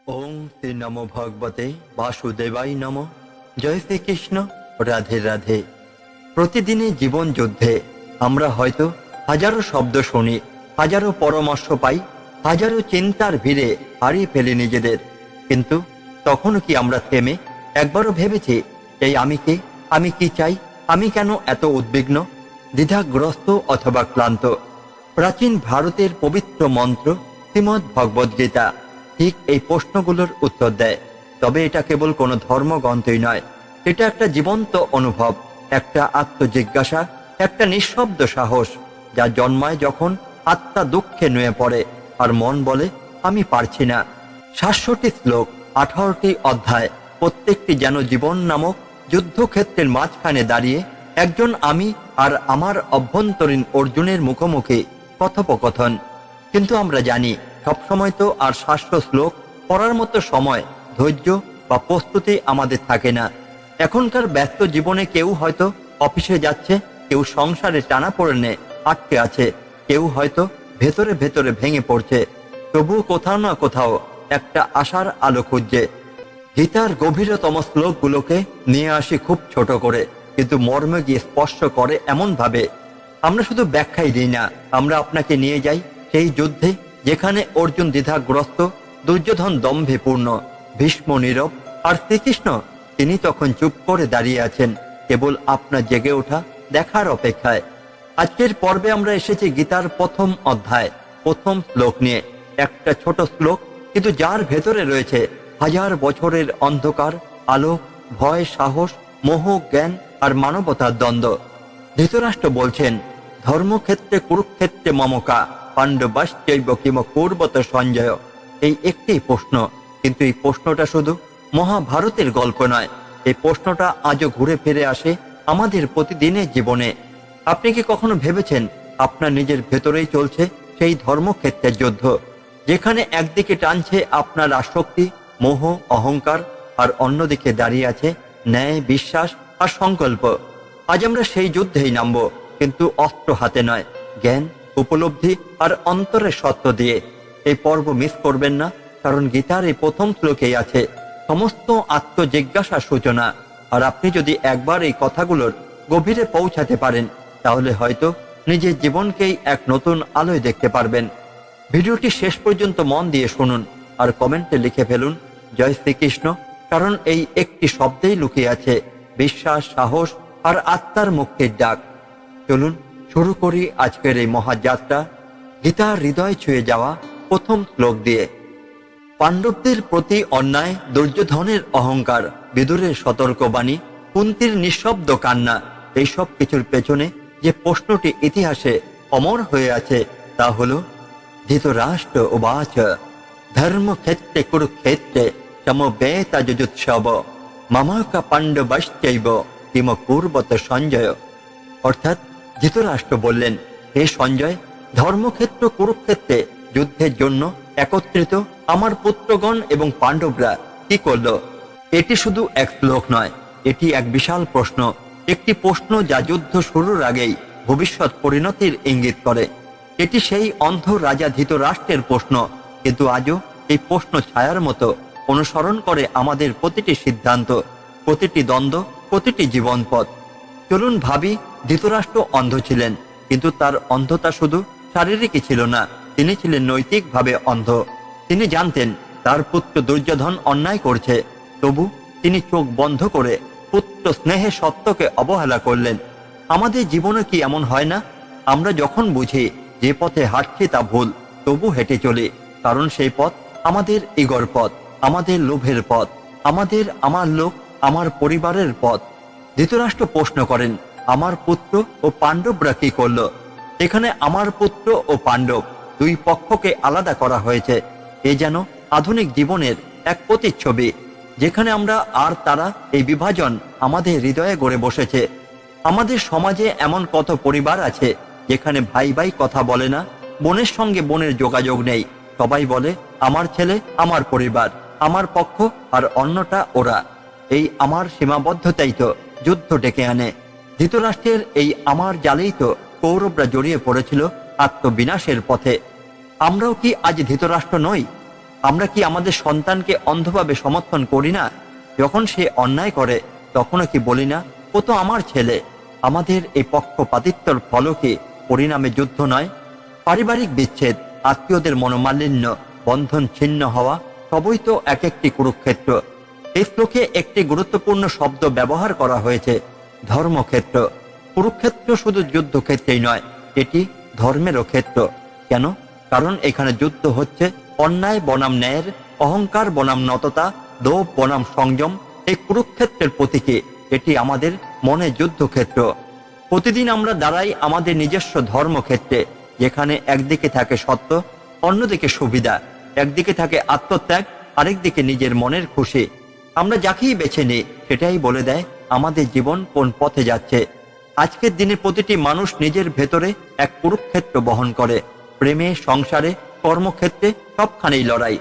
ওং শ্রী নমো ভগবতে বাসুদেবাই নম। জয় শ্রীকৃষ্ণ। রাধে রাধে। প্রতিদিনই জীবন যুদ্ধে আমরা হয়তো হাজারো শব্দ শুনি, হাজারো পরামর্শ পাই, হাজারো চিন্তার ভিড়ে হারিয়ে ফেলি নিজেদের। কিন্তু তখন কি আমরা থেমে একবারও ভেবেছি এই আমি কে, আমি কি চাই, আমি কেন এত উদ্বিগ্ন, দ্বিধাগ্রস্ত অথবা ক্লান্ত? প্রাচীন ভারতের পবিত্র মন্ত্র শ্রীমদ্ ভগবদ্ গীতা ঠিক এই প্রশ্নগুলোর উত্তর দেয়। তবে এটা কেবল কোনো ধর্মগ্রন্থই নয়, এটা একটা জীবন্ত অনুভব, একটা আত্মজিজ্ঞাসা, একটা নিঃশব্দ সাহস যা জন্মায় যখন আত্মা দুঃখে নুয়ে পড়ে আর মন বলে আমি পারছি না। ৭০টি শ্লোক, ১৮টি অধ্যায়, প্রত্যেকটি যেন জীবন নামক যুদ্ধক্ষেত্রের মাঝখানে দাঁড়িয়ে একজন আমি আর আমার অভ্যন্তরীণ অর্জুনের মুখোমুখি কথোপকথন। কিন্তু আমরা জানি সবসময় তো আর ৭০০ শ্লোক পড়ার মতো সময়, ধৈর্য বা প্রস্তুতি আমাদের থাকে না। এখনকার ব্যস্ত জীবনে কেউ হয়তো অফিসে যাচ্ছে, কেউ সংসারে টানাপোড়েনে আটকে আছে, কেউ হয়তো ভেতরে ভেতরে ভেঙে পড়ছে, তবুও কোথাও না কোথাও একটা আশার আলো খুঁজছে। গীতার গভীরতম শ্লোকগুলোকে নিয়ে আসি খুব ছোট করে, কিন্তু মর্মে গিয়ে স্পর্শ করে এমন ভাবে আমরা শুধু ব্যাখ্যাই দিই না, আমরা আপনাকে নিয়ে যাই সেই যুদ্ধে যেখানে অর্জুন দ্বিধাগ্রস্ত, দুর্যোধন দম্ভে পূর্ণ, ভীষ্ম নীরব, আর শ্রীকৃষ্ণ তিনি তখন চুপ করে দাঁড়িয়ে আছেন, কেবল আপনার জেগে ওঠা দেখার অপেক্ষায়। আজকের পর্বে আমরা এসেছি গীতার প্রথম অধ্যায়, প্রথম শ্লোক নিয়ে। একটা ছোট শ্লোক, কিন্তু যার ভেতরে রয়েছে হাজার বছরের অন্ধকার, আলো, ভয়, সাহস, মোহ, জ্ঞান আর মানবতার দ্বন্দ্ব। ধৃতরাষ্ট্র বলছেন, ধর্মক্ষেত্রে কুরুক্ষেত্রে মমকা পাণ্ডবাশ্চৈব কিম কুর্বত সঞ্জয়। এই একটি প্রশ্ন, কিন্তু এই প্রশ্নটা শুধু মহাভারতের গল্প নয়, এই প্রশ্নটা আজও ঘুরে ফিরে আসে আমাদের প্রতিদিনের জীবনে। আপনি কি কখনো ভেবেছেন আপনার নিজের ভেতরেই চলছে সেই ধর্মক্ষেত্রের যুদ্ধ, যেখানে একদিকে টানছে আপনার আসক্তি, মোহ, অহংকার, আর অন্যদিকে দাঁড়িয়ে আছে ন্যায়, বিশ্বাস আর সংকল্প? আজ আমরা সেই যুদ্ধেই নামব, কিন্তু অস্ত্র হাতে নয়, জ্ঞান, উপলব্ধি আর অন্তরের সত্য দিয়ে। এই পর্ব মিস করবেন না, কারণ গীতার এই প্রথম শ্লোকেই আছে সমস্ত আত্মজিজ্ঞাসার সূচনা। আর আপনি যদি একবার এই কথাগুলোর গভীরে পৌঁছাতে পারেন, তাহলে হয়তো নিজের জীবনকেই এক নতুন আলোয় দেখতে পারবেন। ভিডিওটি শেষ পর্যন্ত মন দিয়ে শুনুন আর কমেন্টে লিখে ফেলুন জয় শ্রীকৃষ্ণ, কারণ এই একটি শব্দেই লুকিয়ে আছে বিশ্বাস, সাহস আর আত্মার মুক্তির ডাক। চলুন শুরু করি আজকের এই মহাযাত্রা গীতার হৃদয় ছুঁয়ে যাওয়া প্রথম শ্লোক দিয়ে। পাণ্ডবদের প্রতি অন্যায়, দুর্যোধনের অহংকার, বিদুরের সতর্কবাণী, কুন্তির নিঃশব্দ কান্না, এইসব কিছুর পেছনে যে প্রশ্নটি ইতিহাসে অমর হয়ে আছে তা হল ধৃতরাষ্ট্র উবাচ ধর্মক্ষেত্রে কুরুক্ষেত্রে সমবেতা যুযুৎসব মামাকা পাণ্ডবাশ্চৈব কিম কুর্বত সঞ্জয়। অর্থাৎ ধৃতরাষ্ট্র বললেন, হে সঞ্জয়, ধর্মক্ষেত্র কুরুক্ষেত্রে যুদ্ধের জন্য একত্রিত আমার পুত্রগণ এবং পাণ্ডবরা কি করল? এটি শুধু এক শ্লোক নয়, এটি এক বিশাল প্রশ্ন, একটি প্রশ্ন যা যুদ্ধ শুরুর আগেই ভবিষ্যৎ পরিণতির ইঙ্গিত করে। এটি সেই অন্ধ রাজা ধৃতরাষ্ট্রের প্রশ্ন, কিন্তু আজও এই প্রশ্ন ছায়ার মতো অনুসরণ করে আমাদের প্রতিটি সিদ্ধান্ত, প্রতিটি দ্বন্দ্ব, প্রতিটি জীবনপথ। চলুন ভাবি, ধৃতরাষ্ট্র অন্ধ ছিলেন, কিন্তু তার অন্ধতা শুধু শারীরিকই ছিল না, তিনি ছিলেন নৈতিকভাবে অন্ধ। তিনি জানতেন তার পুত্র দুর্যোধন অন্যায় করছে, তবু তিনি চোখ বন্ধ করে পুত্র স্নেহে সত্যকে অবহেলা করলেন। আমাদের জীবনে কি এমন হয় না? আমরা যখন বুঝি যে পথে হাঁটছি তা ভুল, তবু হেঁটে চলি, কারণ সেই পথ আমাদের ইগোর পথ, আমাদের লোভের পথ, আমার লোক, আমার পরিবারের পথ। ধৃতরাষ্ট্র প্রশ্ন করেন, আমার পুত্র ও পাণ্ডবরা কি করল? এখানে আমার পুত্র ও পাণ্ডব দুই পক্ষকে আলাদা করা হয়েছে। এ যেন আধুনিক জীবনের এক প্রতিচ্ছবি, যেখানে আমরা আর তারা এই বিভাজন আমাদের হৃদয়ে গড়ে বসেছে। আমাদের সমাজে এমন কত পরিবার আছে যেখানে ভাই ভাই কথা বলে না, বোনের সঙ্গে বোনের যোগাযোগ নেই, সবাই বলে আমার ছেলে, আমার পরিবার, আমার পক্ষ, আর অন্যটা ওরা। এই আমার সীমাবদ্ধতাই তো যুদ্ধ ডেকে আনে। ধৃতরাষ্ট্রের এই আমার জালেই তো কৌরবরা জড়িয়ে পড়েছিল আত্মবিনাশের পথে। আমরাও কি আজ ধৃতরাষ্ট্র নই? আমরা কি আমাদের সন্তানকে অন্ধভাবে সমর্থন করি না? যখন সে অন্যায় করে তখনও কি বলি না, ও তো আমার ছেলে? আমাদের এই পক্ষপাতিত্বর ফলও কি পরিণামে যুদ্ধ নয়? পারিবারিক বিচ্ছেদ, আত্মীয়দের মনোমালিন্য, বন্ধন ছিন্ন হওয়া, সবই তো এক একটি কুরুক্ষেত্র। এই শ্লোকে একটি গুরুত্বপূর্ণ শব্দ ব্যবহার করা হয়েছে, ধর্মক্ষেত্র। কুরুক্ষেত্র শুধু যুদ্ধক্ষেত্রেই নয়, এটি ধর্মেরও ক্ষেত্র। কেন? কারণ এখানে যুদ্ধ হচ্ছে অন্যায় বনাম ন্যায়ের, অহংকার বনাম নততা, লোভ বনাম সংযম। এই কুরুক্ষেত্রের প্রতীকে এটি আমাদের মনে যুদ্ধক্ষেত্র। প্রতিদিন আমরা দাঁড়াই আমাদের নিজস্ব ধর্মক্ষেত্রে, যেখানে একদিকে থাকে সত্য, অন্যদিকে সুবিধা, একদিকে থাকে আত্মত্যাগ, আরেকদিকে নিজের মনের খুশি। আমরা যাকেই বেছে নিই সেটাই বলে দেয় আমাদের জীবন কোন পথে যাচ্ছে। আজকের দিনে প্রতিটি মানুষ নিজের ভেতরে এক কুরুক্ষেত্র বহন করে। প্রেমে, সংসারে, কর্মক্ষেত্রে সবখানেই লড়াই।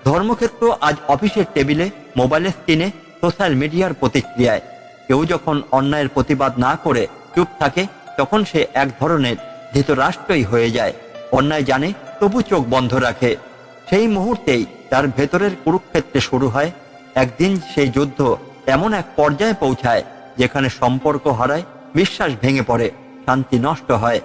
ধর্মক্ষেত্র আজ অফিসের টেবিলে, মোবাইলের স্ক্রিনে, সোশ্যাল মিডিয়ার প্রতিক্রিয়ায়। কেউ যখন অন্যায়ের প্রতিবাদ না করে চুপ থাকে, তখন সে এক ধরনের ধৃতরাষ্ট্রই হয়ে যায়। অন্যায় জানে তবু চোখ বন্ধ রাখে। সেই মুহূর্তেই তার ভেতরের কুরুক্ষেত্রে শুরু হয়। একদিন সেই যুদ্ধ এমন এক পর্যায়ে পৌঁছায় যেখানে সম্পর্ক হারায়, বিশ্বাস ভেঙে পড়ে, শান্তি নষ্ট হয়।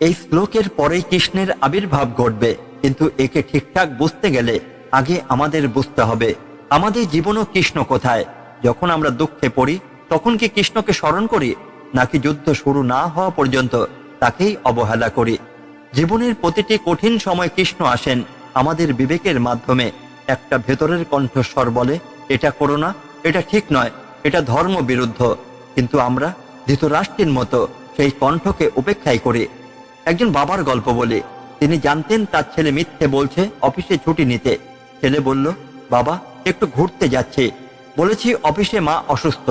এই শ্লোকের পরেই কৃষ্ণের আবির্ভাব ঘটবে, কিন্তু একে ঠিকঠাক বুঝতে গেলে আগে আমাদের বুঝতে হবে আমাদের জীবনও কৃষ্ণ কোথায়। যখন আমরা দুঃখে পড়ি তখন কি কৃষ্ণকে স্মরণ করি, নাকি যুদ্ধ শুরু না হওয়া পর্যন্ত তাকেই অবহেলা করি? জীবনের প্রতিটি কঠিন সময় কৃষ্ণ আসেন আমাদের বিবেকের মাধ্যমে। একটা ভেতরের কণ্ঠস্বর বলে, এটা করো না, এটা ঠিক নয়, এটা ধর্ম বিরুদ্ধ। কিন্তু আমরা ধৃতরাষ্ট্রের মতো সেই কণ্ঠকে উপেক্ষাই করি। একজন বাবার গল্প বলি। তিনি জানতেন তার ছেলে মিথ্যে বলছে অফিসে ছুটি নিতে। ছেলে বলল, বাবা একটু ঘুরতে যাচ্ছে। বলেছি অফিসে মা অসুস্থ।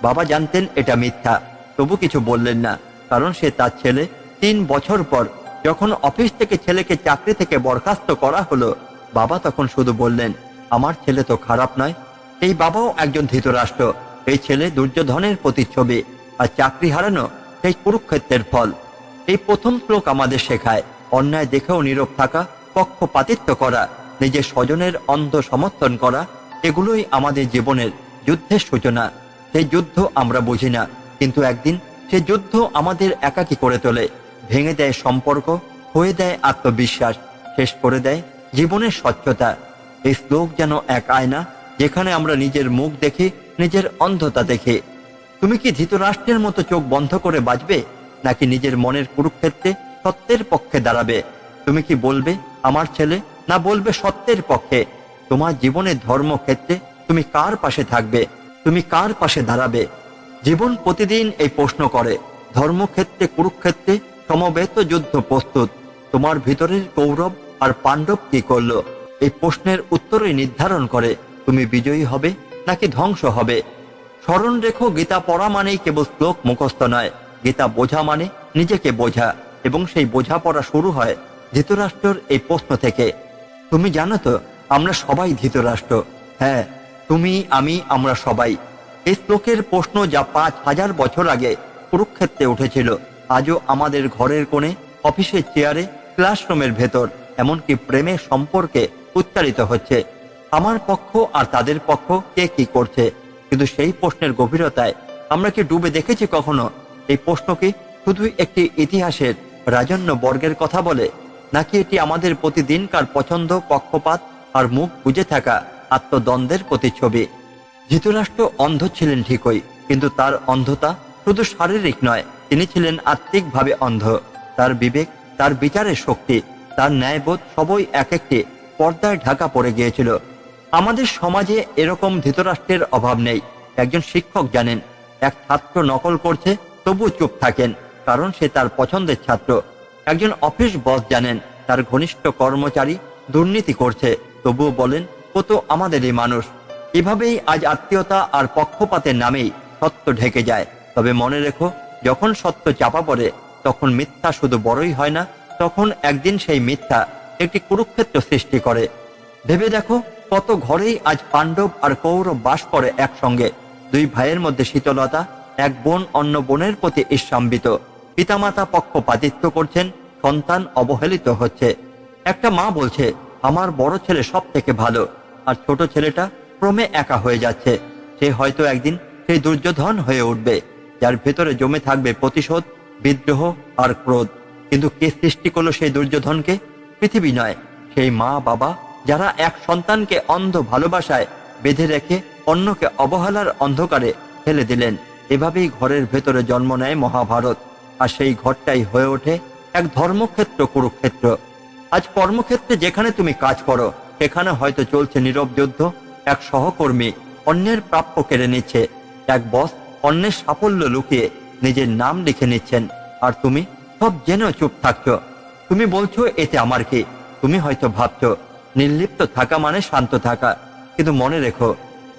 বাবা জানতেন এটা মিথ্যা, তবু কিছু বললেন না, কারণ সে তার ছেলে। 3 বছর পর যখন অফিস থেকে ছেলেকে চাকরি থেকে বরখাস্ত করা হলো, বাবা তখন শুধু বললেন, আমার ছেলে তো খারাপ নয়। এই বাবাও একজন ধৃতরাষ্ট্র। এই ছেলে দুর্যোধনের প্রতিচ্ছবি, আর চাকরি হারানো সেই কুরুক্ষেত্রের ফল। এই প্রথম শ্লোক আমাদের শেখায় অন্যায় দেখেও নীরব থাকা, পক্ষপাতিত্ব করা, নিজের স্বজনের অন্ধ সমর্থন করা, এগুলোই আমাদের জীবনের যুদ্ধের সূচনা। সেই যুদ্ধ আমরা বুঝি না, কিন্তু একদিন সে যুদ্ধ আমাদের একাকী করে তোলে, ভেঙে দেয় সম্পর্ক, হয়ে দেয় আত্মবিশ্বাস, শেষ করে দেয় জীবনের স্বচ্ছতা। এই শ্লোক যেন এক আয়না, যেখানে আমরা নিজের মুখ দেখি, নিজের অন্ধতা দেখি। তুমি কি ধৃতরাষ্ট্রের মতো চোখ বন্ধ করে বাঁচবে, নাকি নিজের মনের কুরুক্ষেত্রে সত্যের পক্ষে দাঁড়াবে? তুমি কি বলবে আমার ছেলে, না বলবে সত্যের পক্ষে? তোমার জীবনের ধর্মক্ষেত্রে তুমি কার পাশে থাকবে, তুমি কার পাশে দাঁড়াবে? জীবন প্রতিদিন এই প্রশ্ন করে। ধর্মক্ষেত্রে, কুরুক্ষেত্রে সমবেত যুদ্ধ প্রস্তুত। তোমার ভিতরের কৌরব আর পাণ্ডব কি করলো, এই প্রশ্নের উত্তরই নির্ধারণ করে তুমি বিজয়ী হবে নাকি ধ্বংস হবে। স্মরণ রেখো, গীতা পড়া মানেই কেবল শ্লোক মুখস্থ নয়, গীতা বোঝা মানে নিজেকে বোঝা। এবং সেই বোঝাপড়া শুরু হয় ধৃতরাষ্ট্রের এই প্রশ্ন থেকে। তুমি জানো তো, আমরা সবাই ধৃতরাষ্ট্র। হ্যাঁ, তুমি, আমি, আমরা সবাই। এই শ্লোকের প্রশ্ন যা 5000 বছর আগে কুরুক্ষেত্রে উঠেছিল, আজও আমাদের ঘরের কোণে, অফিসের চেয়ারে, ক্লাসরুমের ভেতর, এমনকি প্রেমের সম্পর্কে উচ্চারিত হচ্ছে। আমার পক্ষ আর তাদের পক্ষ, কে কি করছে? কিন্তু সেই প্রশ্নের গভীরতায় আমরা কি ডুবে দেখেছি কখনো? এই প্রশ্ন কি শুধু একটি ইতিহাসের রাজন্য বর্গের কথা বলে, নাকি এটি আমাদের প্রতিদিনকার পছন্দ, পক্ষপাত আর মুখ বুজে থাকা আত্মদ্বন্দ্বের প্রতিচ্ছবি? ধৃতরাষ্ট্র অন্ধ ছিলেন ঠিকই, কিন্তু তার অন্ধতা শুধু শারীরিক নয়, তিনি ছিলেন আত্মিকভাবে অন্ধ। তার বিবেক, তার বিচারের শক্তি, তার ন্যায়বোধ সবই এক একটি পর্দায় ঢাকা পড়ে গিয়েছিল। আমাদের সমাজে এরকম ধৃতরাষ্ট্রের অভাব নেই। একজন শিক্ষক জানেন এক ছাত্র নকল করছে, তবু চুপ থাকেন, কারণ সে তার পছন্দের ছাত্র। একজন অফিস বস জানেন তার ঘনিষ্ঠ কর্মচারী দুর্নীতি করছে, তবুও বলেন, ও তো আমাদেরই মানুষ। এভাবেই আজ আত্মীয়তা আর পক্ষপাতের নামেই সত্য ঢেকে যায়। তবে মনে রেখো, যখন সত্য চাপা পড়ে তখন মিথ্যা শুধু বড়ই হয় না, তখন একদিন সেই মিথ্যা একটি কুরুক্ষেত্র সৃষ্টি করে। ভেবে দেখো, কত ঘরেই আজ পাণ্ডব আর কৌরব বাস করে একসঙ্গে। 2 ভাইয়ের মধ্যে শীতলতা, এক বোন অন্য বোনের প্রতি ঈর্ষান্বিত, পিতামাতা পক্ষপাতিত্ব করছেন, সন্তান অবহেলিত হচ্ছে। একটা মা বলছে, আমার বড় ছেলে সব থেকে ভালো, আর ছোট ছেলেটা ক্রমে একা হয়ে যাচ্ছে। সে হয়তো একদিন সেই দুর্যোধন হয়ে উঠবে, যার ভেতরে জমে থাকবে প্রতিশোধ, বিদ্রোহ আর ক্রোধ। কিন্তু কে সৃষ্টি করলো সেই দুর্যোধনকে? পৃথিবী নয়, সেই মা বাবা যারা এক সন্তানকে অন্ধ ভালোবাসায় বেঁধে রেখে অন্যকে অবহেলার অন্ধকারে ফেলে দিলেন। এভাবেই ঘরের ভেতরে জন্ম নেয় মহাভারত, আর সেই ঘরটাই হয়ে ওঠে এক ধর্মক্ষেত্র, কুরুক্ষেত্র। আজ কর্মক্ষেত্রে যেখানে তুমি কাজ করো, সেখানে হয়তো চলছে নীরব যুদ্ধ। এক সহকর্মী অন্যের প্রাপ্য কেড়ে নিচ্ছে, এক বস অন্যের সাফল্য লুকিয়ে নিজের নাম লিখে নিচ্ছেন, আর তুমি সব জেনেও চুপ থাকছো। তুমি বলছো এতে আমার কি? তুমি হয়তো ভাবছো নির্লিপ্ত থাকা মানে শান্ত থাকা, কিন্তু মনে রেখো,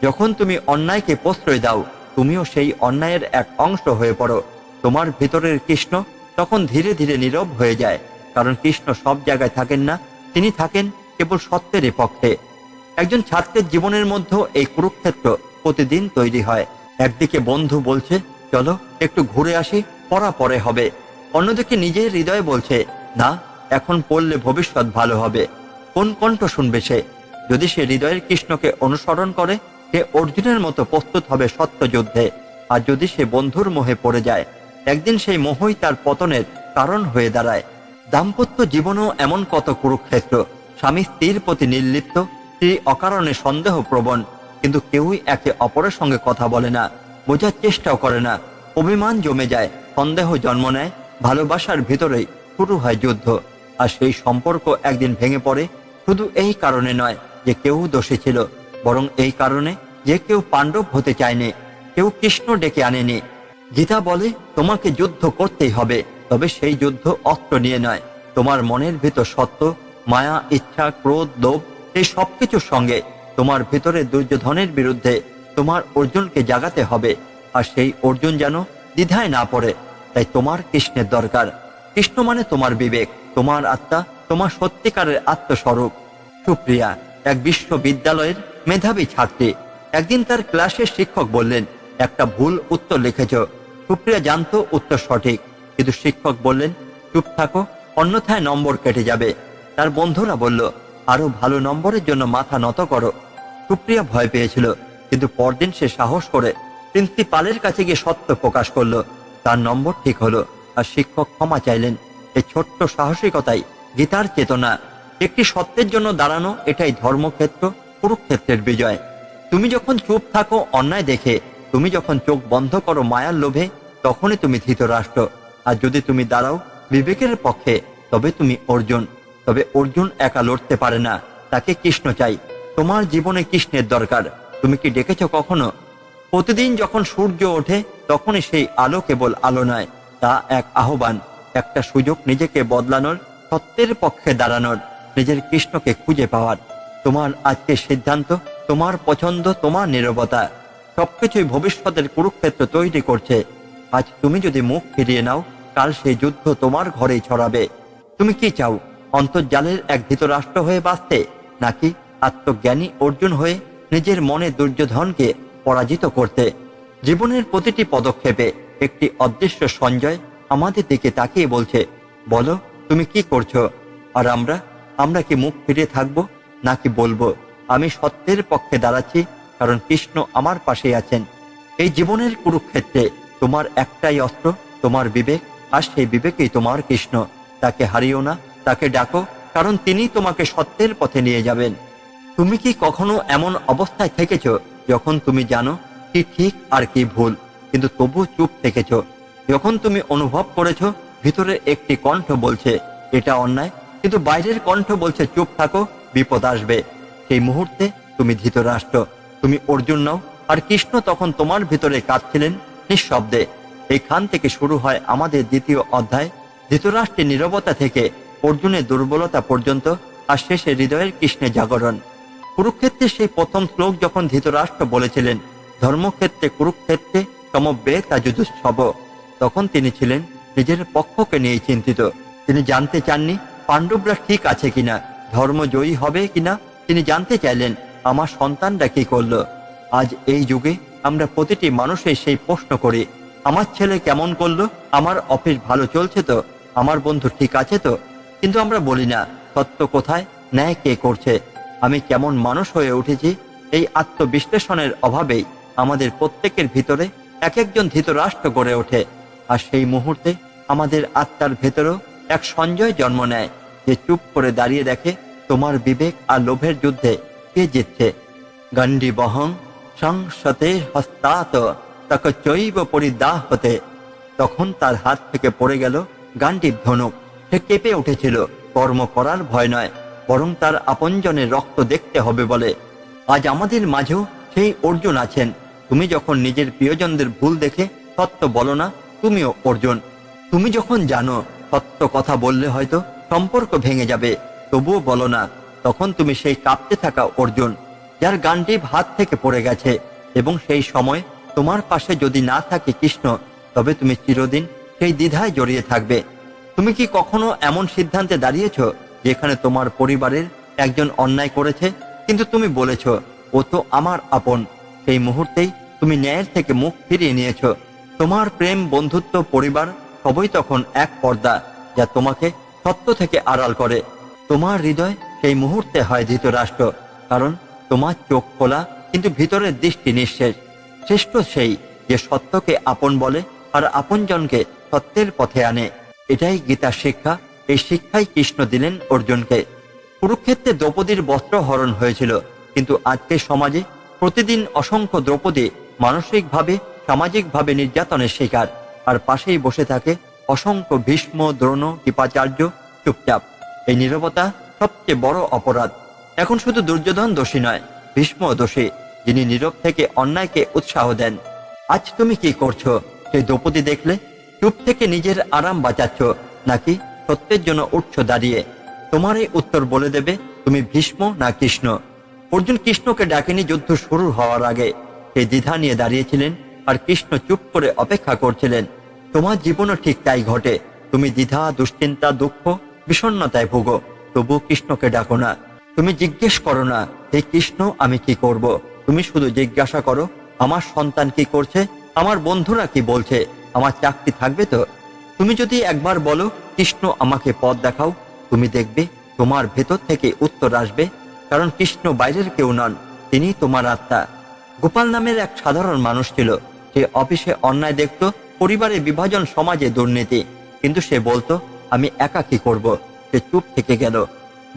যখন তুমি অন্যায়কে প্রশ্রয় দাও, তুমিও সেই অন্যায়ের এক অংশ হয়ে পড়ো। তোমার ভিতরের কৃষ্ণ তখন ধীরে ধীরে নীরব হয়ে যায়, কারণ কৃষ্ণ সব জায়গায় থাকেন না, তিনি থাকেন কেবল সত্যের পক্ষে। একজন ছাত্রের জীবনের মধ্যে এই কুরুক্ষেত্র প্রতিদিন তৈরি হয়। একদিকে বন্ধু বলছে চলো একটু ঘুরে আসি, পড়া পরে হবে। অন্যদিকে নিজের হৃদয় বলছে না, এখন পড়লে ভবিষ্যৎ ভালো হবে। কোন কণ্ঠ শুনবে সে? যদি সে হৃদয়ের কৃষ্ণকে অনুসরণ করে, সে অর্জুনের মতো প্রস্তুত হবে সত্য যুদ্ধে। আর যদি সে বন্ধুর মোহে পড়ে যায়, একদিন সেই মোহই তার পতনের কারণ হয়ে দাঁড়ায়। দাম্পত্য জীবনও এমন কত কুরুক্ষেত্র। স্বামী স্ত্রীর প্রতি নির্লিপ্ত, স্ত্রী অকারণে সন্দেহ প্রবণ, কিন্তু কেউই একে অপরের সঙ্গে কথা বলে না, বোঝার চেষ্টাও করে না। অভিমান জমে যায়, সন্দেহ জন্ম নেয়, ভালোবাসার ভিতরেই শুরু হয় যুদ্ধ। আর সেই সম্পর্ক একদিন ভেঙে পড়ে, শুধু এই কারণে নয় যে কেউ দোষী ছিল, বরং এই কারণে যে কেউ পাণ্ডব হতে চায়নি, কেউ কৃষ্ণ ডেকে আনেনি। গীতা বলে তোমাকে যুদ্ধ করতেই হবে, তবে সেই যুদ্ধ অস্ত্র নিয়ে নয়। তোমার মনের ভিতর সত্য, মায়া, ইচ্ছা, ক্রোধ, লোভ, এই সবকিছুর সঙ্গে তোমার ভিতরে দুর্যোধনের বিরুদ্ধে তোমার অর্জুনকে জাগাতে হবে। আর সেই অর্জুন যেন দ্বিধায় না পড়ে, তাই তোমার কৃষ্ণের দরকার। কৃষ্ণ মানে তোমার বিবেক, তোমার আত্মা, তোমার সত্যিকারের আত্মস্বরূপ। সুপ্রিয়া এক বিশ্ববিদ্যালয়ের মেধাবী ছাত্রী। একদিন তার ক্লাসের শিক্ষক বললেন একটা ভুল উত্তর লিখেছ। সুপ্রিয়া জানতো উত্তর সঠিক, কিন্তু শিক্ষক বললেন চুপ থাকো, অন্যথায় নম্বর কেটে যাবে। তার বন্ধুরা বলল আরো ভালো নম্বরের জন্য মাথা নত করো। সুপ্রিয়া ভয় পেয়েছিল, কিন্তু পরদিন সে সাহস করে প্রিন্সিপালের কাছে গিয়ে সত্য প্রকাশ করলো। তার নম্বর ঠিক হলো, আর শিক্ষক ক্ষমা চাইলেন। এই ছোট্ট সাহসিকতাই গীতার চেতনা। একটি সত্যের জন্য দাঁড়ানো, এটাই ধর্মক্ষেত্র, কুরুক্ষেত্রের বিজয়। তুমি যখন চুপ থাকো অন্যায় দেখে, তুমি যখন চোখ বন্ধ করো মায়ার লোভে, তখনই তুমি ধৃতরাষ্ট্র। আর যদি তুমি দাঁড়াও বিবেকের পক্ষে, তবে তুমি অর্জুন। তবে অর্জুন একা লড়তে পারে না, তাকে কৃষ্ণ চাই। তোমার জীবনে কৃষ্ণের দরকার। তুমি কি ডেকেছ কখনো? প্রতিদিন যখন সূর্য ওঠে, তখনই সেই আলো কেবল আলো নয়, তা এক আহ্বান, একটা সুযোগ নিজেকে বদলানোর, সত্যের পক্ষে দাঁড়ানোর, নিজের কৃষ্ণকে খুঁজে পাওয়ার। তোমার আজকের সিদ্ধান্ত, তোমার পছন্দ, তোমার নীরবতা, সবকিছুই ভবিষ্যতের কুরুক্ষেত্র তৈরি করছে। আজ তুমি যদি মুখ ফিরিয়ে নাও, কাল সেই যুদ্ধ তোমার ঘরেই ছড়াবে। তুমি কি চাও? অন্তর্জালের এক ধৃতরাষ্ট্র হয়ে বাঁচতে, নাকি আত্মজ্ঞানী অর্জুন হয়ে নিজের মনে দুর্যোধনকে পরাজিত করতে? জীবনের প্রতিটি পদক্ষেপে একটি অদৃশ্য সঞ্জয় আমাদের দিকে তাকিয়ে বলছে বলো তুমি কি করছো? আর আমরা কি মুখ ফিরে থাকবো, নাকি বলবো আমি সত্যের পক্ষে দাঁড়াচ্ছি, কারণ কৃষ্ণ আমার পাশে আছেন। এই জীবনের কুরুক্ষেত্রে তোমার একটাই অস্ত্র, তোমার বিবেক, আর সেই বিবেকেই তোমার কৃষ্ণ। তাকে হারিও না, তাকে ডাকো, কারণ তিনি তোমাকে সত্যের পথে নিয়ে যাবেন। তুমি কি কখনো এমন অবস্থায় থেকেছ যখন তুমি জানো কি ঠিক আর কি ভুল, কিন্তু তবু চুপ থেকেছ? যখন তুমি অনুভব করেছ ভিতরে একটি কণ্ঠ বলছে এটা অন্যায়, কিন্তু বাইরের কণ্ঠ বলছে চুপ থাকো, বিপদ আসবে। সেই মুহূর্তে তুমি ধৃতরাষ্ট্র, তুমি অর্জুন নও। আর কৃষ্ণ তখন তোমার ভিতরে কাঁদছিলেন নিঃশব্দে। এইখান থেকে শুরু হয় আমাদের দ্বিতীয় অধ্যায়, ধৃতরাষ্ট্রের নীরবতা থেকে অর্জুনের দুর্বলতা পর্যন্ত, আর শেষে হৃদয়ের কৃষ্ণের জাগরণ। কুরুক্ষেত্রের সেই প্রথম শ্লোক যখন ধৃতরাষ্ট্র বলেছিলেন ধর্মক্ষেত্রে কুরুক্ষেত্রে সমবেতা যুযুৎসব, তখন তিনি ছিলেন নিজের পক্ষকে নিয়ে চিন্তিত। তিনি জানতে চাননি পাণ্ডবরা ঠিক আছে কিনা, ধর্ম জয়ী হবে কিনা। তিনি জানতে চাইলেন আমার সন্তানরা কি করলো। আজ এই যুগে আমরা প্রতিটি মানুষের সেই প্রশ্ন করি, আমার ছেলে কেমন করলো, আমার অফিস ভালো চলছে তো, আমার বন্ধু ঠিক আছে তো। কিন্তু আমরা বলি না সত্য কোথায়, ন্যায় কে করছে, আমি কেমন মানুষ হয়ে উঠেছি, এই আত্মবিশ্লেষণের অভাবেই আমাদের প্রত্যেকের ভিতরে এক একজন ধৃতরাষ্ট্র গড়ে ওঠে। আর সেই মুহূর্তে আমাদের আত্মার ভেতরেও এক সঞ্জয় জন্ম নেয়, যে চুপ করে দাঁড়িয়ে দেখে তোমার বিবেক আর লোভের যুদ্ধে কে জিতছে। গণ্ডি বহং সংসতে হস্তাত তক চৈব পরিদাহ হতে। তখন তার হাত থেকে পড়ে গেল গান্ডীব ধনুক। সে কেঁপে উঠেছিল, কর্ম করার ভয় নয়, বরং তার আপনজনের রক্ত দেখতে হবে বলে। আজ আমাদের মাঝেও সেই অর্জুন আছেন। তুমি যখন নিজের প্রিয়জনদের ভুল দেখে সত্য বলো না, তুমিও অর্জুন। তুমি যখন জানো সত্য কথা বললে হয়তো সম্পর্ক ভেঙে যাবে, তবুও বলো না, তখন তুমি সেই কাঁপতে থাকা অর্জুন, যার গান্ডীব হাত থেকে পড়ে গেছে। এবং সেই সময় তোমার পাশে যদি না থাকে কৃষ্ণ, তবে তুমি চিরদিন সেই দ্বিধায় জড়িয়ে থাকবে। তুমি কি কখনো এমন সিদ্ধান্তে দাঁড়িয়েছ যেখানে তোমার পরিবারের একজন অন্যায় করেছে, কিন্তু তুমি বলেছ ও তো আমার আপন? সেই মুহূর্তেই তুমি ন্যায়ের থেকে মুখ ফিরিয়ে নিয়েছ। তোমার প্রেম, বন্ধুত্ব, পরিবার সবই তখন এক পর্দা, যা তোমাকে সত্য থেকে আড়াল করে। তোমার হৃদয় সেই মুহূর্তে হয় ধৃতরাষ্ট্র, কারণ তোমার চোখ খোলা কিন্তু ভিতরের দৃষ্টি নিঃশেষ। শ্রেষ্ঠ সেই যে সত্যকে আপন বলে আর আপনজনকে সত্যের পথে আনে। এটাই গীতার শিক্ষা। এই শিক্ষাই কৃষ্ণ দিলেন অর্জুনকে। কুরুক্ষেত্রে দ্রৌপদীর বস্ত্র হরণ হয়েছিল, কিন্তু আজকের সমাজে প্রতিদিন অসংখ্য দ্রৌপদী মানসিকভাবে, সামাজিকভাবে নির্যাতনের শিকার, আর পাশেই বসে থাকে অসংখ্য ভীষ্ম, দ্রোণ, কৃপাচার্য চুপচাপ। এই নীরবতা সবচেয়ে বড় অপরাধ। এখন শুধু দুর্যোধন দোষী নয়, ভীষ্ম দোষী, যিনি নীরব থেকে অন্যায়কে উৎসাহ দেন। আজ তুমি কি করছো? সেই দ্রৌপদী দেখলে চুপ থেকে নিজের আরাম বাঁচাচ্ছ, নাকি সত্যের জন্য উঠছো দাঁড়িয়ে? তোমার এই উত্তর বলে দেবে তুমি ভীষ্ম না কৃষ্ণ। অর্জুন কৃষ্ণকে ডাকেনি যুদ্ধ শুরু হওয়ার আগে। সেই দ্বিধা নিয়ে দাঁড়িয়েছিলেন, আর কৃষ্ণ চুপ করে অপেক্ষা করছিলেন। তোমার জীবনও ঠিক তাই ঘটে। তুমি দ্বিধা, দুশ্চিন্তা, দুঃখ, বিষণ্ণতায় ভোগো, তবু কৃষ্ণকে ডাকো না। তুমি জিজ্ঞেস করো না, হে কৃষ্ণ আমি কি করব? তুমি শুধু জিজ্ঞাসা করো, আমার সন্তান কি করছে, আমার বন্ধুরা কি বলছে, আমার চাকরি থাকবে তো? তুমি যদি একবার বলো, কৃষ্ণ আমাকে পথ দেখাও, তুমি দেখবে তোমার ভেতর থেকে উত্তর আসবে। কারণ কৃষ্ণ বাইরের কেউ নন, তিনি তোমার আত্মা। গোপাল নামের এক সাধারণ মানুষ ছিল। সে অফিসে অন্যায় দেখত, পরিবারে বিভাজন, সমাজে দুর্নীতি, কিন্তু সে বলতো আমি একা কি করব। সে চুপ থেকে গেল।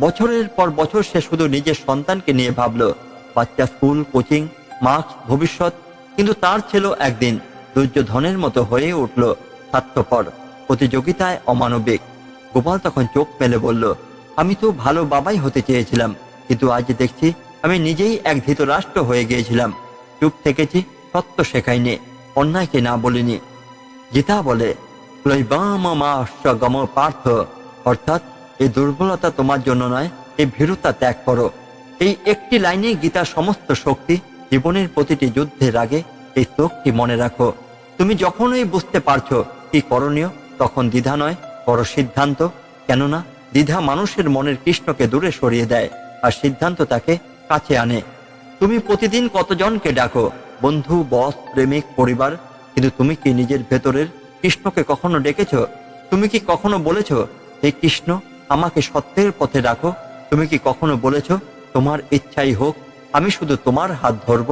বছরের পর বছর সে শুধু নিজের সন্তানকে নিয়ে ভাবলো, বাচ্চা, স্কুল, কোচিং, মার্কস, ভবিষ্যৎ। কিন্তু তার ছিল একদিন দুর্যোধনের মতো হয়ে উঠল, স্বার্থপর, প্রতিযোগিতায় অমানবিক। গোপাল তখন চোখ মেলে বলল, আমি তো ভালো বাবাই হতে চেয়েছিলাম, কিন্তু আজ দেখছি আমি নিজেই এক ধৃতরাষ্ট্র হয়ে গিয়েছিলাম। চুপ থেকেছি, সত্য শেখাইনি, অন্যায়কে না বলিনি। গীতা বলে, গম পার্থ, অর্থাৎ এই দুর্বলতা তোমার জন্য নয়, এই ভীরুতা ত্যাগ করো। এই একটি লাইনে গীতার সমস্ত শক্তি। জীবনের প্রতিটি যুদ্ধের আগে এই শক্তি মনে রাখো। তুমি যখনই বুঝতে পারছো কি করণীয়, তখন দ্বিধা নয়, বড় সিদ্ধান্ত। কেননা দ্বিধা মানুষের মনের কৃষ্ণকে দূরে সরিয়ে দেয়, আর সিদ্ধান্ত তাকে কাছে আনে। তুমি প্রতিদিন কতজনকে ডাকো, বন্ধু, বস, প্রেমিক, পরিবার, কিন্তু তুমি কি নিজের ভেতরের কৃষ্ণকে কখনো ডেকেছ? তুমি কি কখনো বলেছ, হে কৃষ্ণ আমাকে সত্যের পথে রাখো? তুমি কি কখনো বলেছ, তোমার ইচ্ছাই হোক, আমি শুধু তোমার হাত ধরব?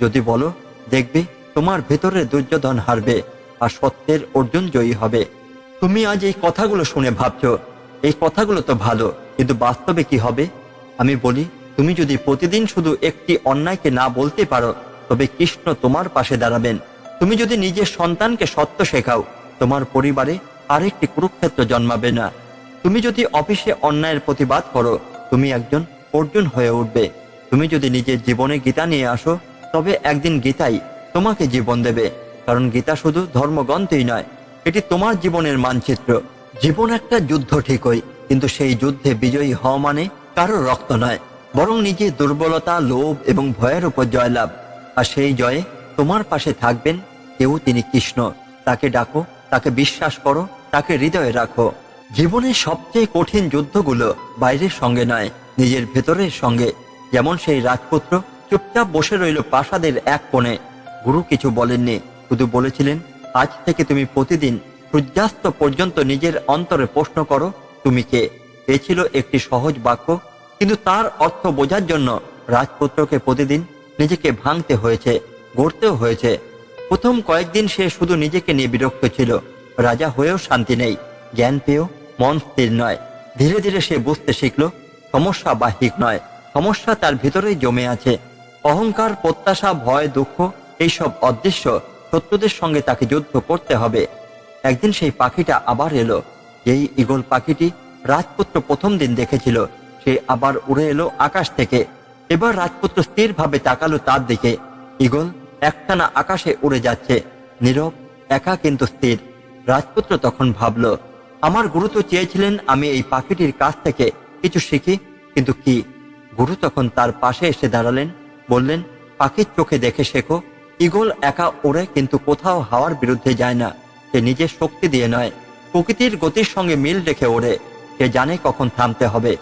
যদি বলো, দেখবে তোমার ভেতরে দুর্যোধন হারবে, আর সত্যের অর্জুন জয়ী হবে। তুমি আজ এই কথাগুলো শুনে ভাবছো, এই কথাগুলো তো ভালো, কিন্তু বাস্তবে কি হবে? আমি বলি, তুমি যদি প্রতিদিন শুধু একটি অন্যায়কে না বলতে পারো, তবে কৃষ্ণ তোমার পাশে দাঁড়াবেন। তুমি যদি নিজের সন্তানকে সত্য শেখাও, তোমার পরিবারে আরেকটি কুরুক্ষেত্র জন্মাবে না। তুমি যদি অফিসে অন্যায়ের প্রতিবাদ করো, তুমি একজন অর্জুন হয়ে উঠবে। তুমি যদি নিজের জীবনে গীতা নিয়ে আসো, তবে একদিন গীতাই তোমাকে জীবন দেবে। কারণ গীতা শুধু ধর্মগ্রন্থই নয়, এটি তোমার জীবনের মানচিত্র। জীবন একটা যুদ্ধ ঠিকই, কিন্তু সেই যুদ্ধে বিজয়ী হওয়া মানে কারো রক্ত নয়, বরং নিজের দুর্বলতা, লোভ এবং ভয়ের উপর জয়লাভ। আর সেই জয়ে তোমার পাশে থাকবেন কেউ, তিনি কৃষ্ণ। তাকে ডাকো, তাকে বিশ্বাস করো, তাকে হৃদয়ে রাখো। জীবনের সবচেয়ে কঠিন যুদ্ধগুলো বাইরের সঙ্গে নয়, নিজের ভেতরের সঙ্গে। যেমন সেই রাজপুত্র চুপচাপ বসে রইল প্রাসাদের এক কোণে। গুরু কিছু বলেননি, শুধু বলেছিলেন, আজ থেকে তুমি প্রতিদিন সূর্যাস্ত পর্যন্ত নিজের অন্তরে প্রশ্ন করো, তুমি কে? এ ছিল একটি সহজ বাক্য, কিন্তু তার অর্থ বোঝার জন্য রাজপুত্রকে প্রতিদিন নিজেকে ভাঙতে হয়েছে, গড়তেও হয়েছে। প্রথম কয়েকদিন সে শুধু নিজেকে নিয়ে বিরক্ত ছিল। রাজা হয়েও শান্তি নেই, জ্ঞান পেয়েও মন স্থির নয়। ধীরে ধীরে সে বুঝতে শিখল সমস্যা বাহ্যিক নয়, সমস্যা তার ভিতরেই জমে আছে। অহংকার, প্রত্যাশা, ভয়, দুঃখ এইসব অদৃশ্য শত্রুদের সঙ্গে তাকে যুদ্ধ করতে হবে। একদিন সেই পাখিটা আবার এলো, যেই ঈগল পাখিটি রাজপুত্র প্রথম দিন দেখেছিল, সে আবার উড়ে এলো আকাশ থেকে। এবার রাজপুত্র স্থিরভাবে তাকালো তার দিকে। ঈগল একটানা আকাশে উড়ে যাচ্ছে, নীরব, একা কিন্তু স্থির। রাজপুত্র তখন ভাবল, আমার গুরু তো চেয়েছিলেন আমি এই পাখিটির কাছ থেকে কিছু শিখি, কিন্তু কি? গুরু তখন তার পাশে এসে দাঁড়ালেন, বললেন, পাখির চোখে দেখে শেখো। ঈগল একা ওড়ে, কিন্তু কোথাও হাওয়ার বিরুদ্ধে যায় না। সে নিজের শক্তি দিয়ে নয়, প্রকৃতির গতির সঙ্গে মিল রেখে ওড়ে। সে জানে কখন থামতে হবে,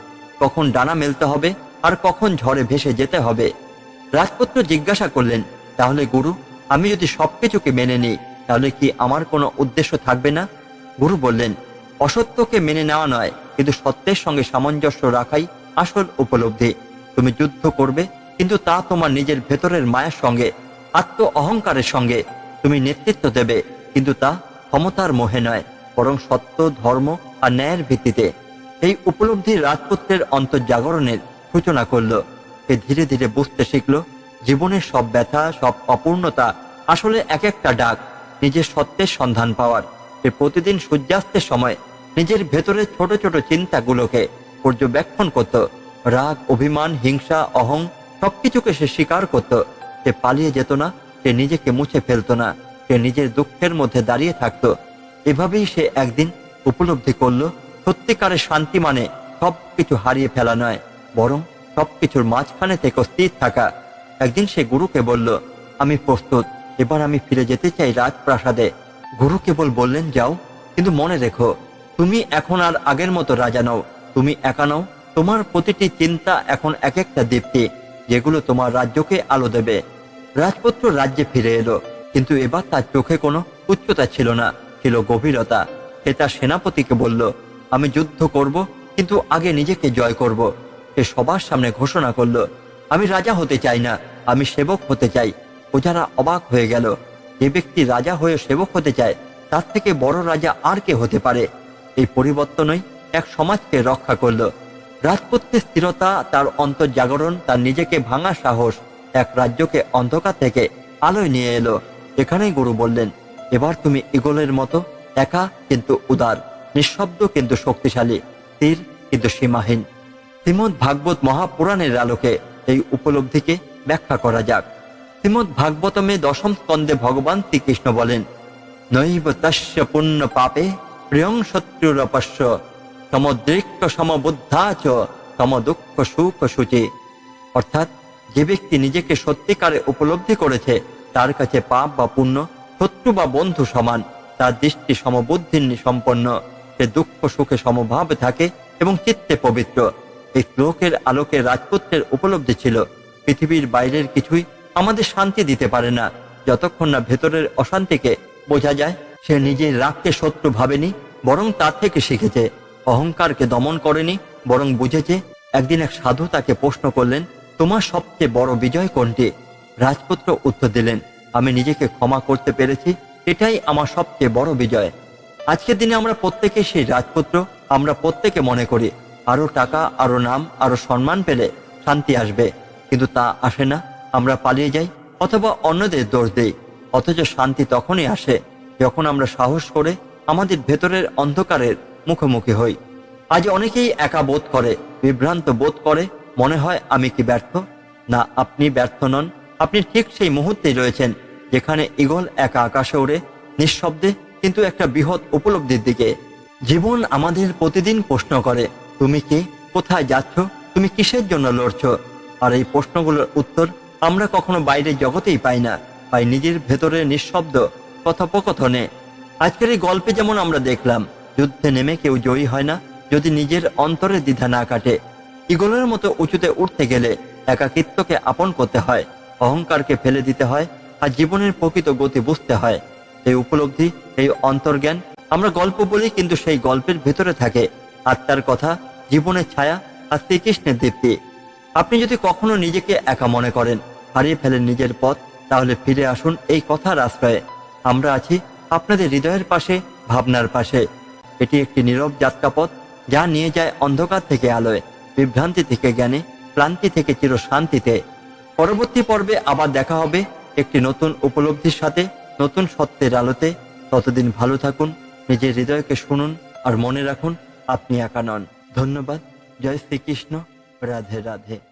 কখন ডানা মেলতে হবে, আর কখন ঝড়ে ভেসে যেতে হবে। রাজপুত্র জিজ্ঞাসা করলেন, তাহলে গুরু, আমি যদি সবকিছুকে মেনে নিই, তাহলে কি আমার কোনো উদ্দেশ্য থাকবে না? গুরু বললেন, অসত্যকে মেনে নেওয়া নয়, কিন্তু সত্যের সঙ্গে সামঞ্জস্য রাখাই আসল উপলব্ধি। তুমি যুদ্ধ করবে, কিন্তু তা তোমার নিজের ভেতরের মায়ের সঙ্গে, আত্ম অহংকারের সঙ্গে। তুমি নেতৃত্ব দেবে, কিন্তু তা ক্ষমতার মোহে নয়, বরং সত্য, ধর্ম আর ন্যায়ের ভিত্তিতে। এই উপলব্ধি রাজপুত্রের অন্তর্জাগরণের সূচনা করল। সে ধীরে ধীরে বুঝতে শিখল, জীবনের সব ব্যথা, সব অপূর্ণতা আসলে এক একটা ডাক নিজের সত্যের সন্ধান পাওয়ার। সে প্রতিদিন সূর্যাস্তের সময় নিজের ভেতরের ছোট ছোট চিন্তাগুলোকে পর্যবেক্ষণ করত। রাগ, অভিমান, হিংসা, অহং সবকিছুকে সে স্বীকার করত। সে পালিয়ে যেত না, সে নিজেকে মুছে ফেলত না, সে নিজের দুঃখের মধ্যে দাঁড়িয়ে থাকত। এভাবেই সে একদিন উপলব্ধি করল, সত্যিকারের শান্তি মানে সবকিছু হারিয়ে ফেলা নয়, বরং সবকিছুর মাঝখানে থেকে স্থির থাকা। একদিন সে গুরুকে বলল, আমি প্রস্তুত, এবার আমি ফিরে যেতে চাই রাজপ্রাসাদে। গুরু কেবল বললেন, যাও, কিন্তু মনে রেখো, তুমি এখন আর আগের মতো রাজা নও, তুমি একা নও। তোমার প্রতিটি চিন্তা এখন এক একটা দীপ্তি, যেগুলো তোমার রাজ্যকে আলো দেবে। রাজপুত্র রাজ্যে ফিরে এলো, কিন্তু এবার তার চোখে কোনো উচ্চতা ছিল না, ছিল গভীরতা। সে তার সেনাপতিকে বলল, আমি যুদ্ধ করব, কিন্তু আগে নিজেকে জয় করব। সে সবার সামনে ঘোষণা করল, আমি রাজা হতে চাই না, আমি সেবক হতে চাই। প্রজারা অবাক হয়ে গেল। যে ব্যক্তি রাজা হয়ে সেবক হতে চায়, তার থেকে বড় রাজা আর কে হতে পারে? এই পরিবর্তনই এক সমাজকে রক্ষা করল। রাজপুত্রের স্থিরতা, তার অন্তর্জাগরণ, তার নিজেকে ভাঙা সাহস এক রাজ্যকে অন্ধকার থেকে আলোয় নিয়ে এলো। এখানেই গুরু বললেন, এবার তুমি ঈগলের মতো একা কিন্তু উদার, নিঃশব্দ কিন্তু শক্তিশালী, স্থির কিন্তু সীমাহীন। শ্রীমদ্ ভাগবত মহাপুরাণের আলোকে এই উপলব্ধিকে ব্যাখ্যা করা যাক। শ্রীমদ্ ভাগবতমে দশম স্কন্ধে ভগবান শ্রীকৃষ্ণ বলেন, নৈব তস্য পুণ্য পাপে প্রিয়ং শত্রুরপস্য সমদৃক্ষ সমবুদ্ধা চ সমদুঃখ সুখ সূচি। অর্থাৎ, যে ব্যক্তি নিজেকে সত্যিকারে উপলব্ধি করেছে, তার কাছে পাপ বা পুণ্য, শত্রু বা বন্ধু সমান। তার দৃষ্টি সমবুদ্ধি সম্পন্ন, সে দুঃখ সুখে সমভাবে থাকে এবং চিত্তে পবিত্র। এই শ্লোকের আলোকে রাজপুত্রের উপলব্ধি ছিল, পৃথিবীর বাইরের কিছুই আমাদের শান্তি দিতে পারে না, যতক্ষণ না ভেতরের অশান্তিকে বোঝা যায়। সে নিজের রাগকে শত্রু ভাবেনি, বরং তার থেকে শিখেছে। অহংকারকে দমন করেনি, বরং বুঝেছে। একদিন এক সাধু তাকে প্রশ্ন করলেন, তোমার সবচেয়ে বড় বিজয় কোনটি? রাজপুত্র উত্তর দিলেন, আমি নিজেকে ক্ষমা করতে পেরেছি, এটাই আমার সবচেয়ে বড় বিজয়। আজকের দিনে আমরা প্রত্যেকে সেই রাজপুত্র। আমরা প্রত্যেকে মনে করি, আরো টাকা, আরো নাম, আরো সম্মান পেলে শান্তি আসবে, কিন্তু তা আসে না। আমরা পালিয়ে যাই অথবা অন্যদের দোষ দেই। অথচ শান্তি তখনই আসে যখন আমরা সাহস করে আমাদের ভেতরের অন্ধকারের মুখোমুখি হই। আজ অনেকেই একা বোধ করে, বিভ্রান্ত বোধ করে, মনে হয় আমি কি ব্যর্থ? না, আপনি ব্যর্থ নন। আপনি ঠিক সেই মুহূর্তেই রয়েছেন যেখানে ঈগল একা আকাশে ওড়ে, নিঃশব্দে, কিন্তু একটা বৃহৎ উপলব্ধির দিকে। জীবন আমাদের প্রতিদিন প্রশ্ন করে, তুমি কে, কোথায় যাচ্ছ, তুমি কিসের জন্য লড়ছ? আর এই প্রশ্নগুলোর উত্তর আমরা কখনো বাইরের জগতেই পাই না, পাই নিজের ভেতরে নিঃশব্দ কথোপকথনে। আজকের এই গল্পে যেমন আমরা দেখলাম, যুদ্ধে নেমে কেউ জয়ী হয় না যদি নিজের অন্তরে দ্বিধা না কাটে। ঈগলের মতো উঁচুতে উঠতে গেলে একাকিত্বকে আপন করতে হয়, অহংকারকে ফেলে দিতে হয়, আর জীবনের প্রকৃত গতি বুঝতে হয়। এই উপলব্ধি, এই অন্তর্জ্ঞান। আমরা গল্প বলি, কিন্তু সেই গল্পের ভেতরে থাকে আত্মার কথা, জীবনের ছায়া, আর শ্রীকৃষ্ণের দীপ্তি। আপনি যদি কখনো নিজেকে একা মনে করেন, হারিয়ে ফেলেন নিজের পথ, তাহলে ফিরে আসুন এই কথার আশ্রয়ে। আমরা আছি আপনাদের হৃদয়ের পাশে, ভাবনার পাশে। এটি একটি নীরব যাত্রাপথ, যা নিয়ে যায় অন্ধকার থেকে আলোয়, বিভ্রান্তি থেকে জ্ঞানে, ক্লান্তি থেকে চিরশান্তিতে। পরবর্তী পর্বে আবার দেখা হবে একটি নতুন উপলব্ধির সাথে, নতুন সত্যের আলোতে। ততদিন ভালো থাকুন, নিজের হৃদয়কে শুনুন, আর মনে রাখুন আপনি একা নন। ধন্যবাদ। জয় শ্রীকৃষ্ণ। রাধে রাধে।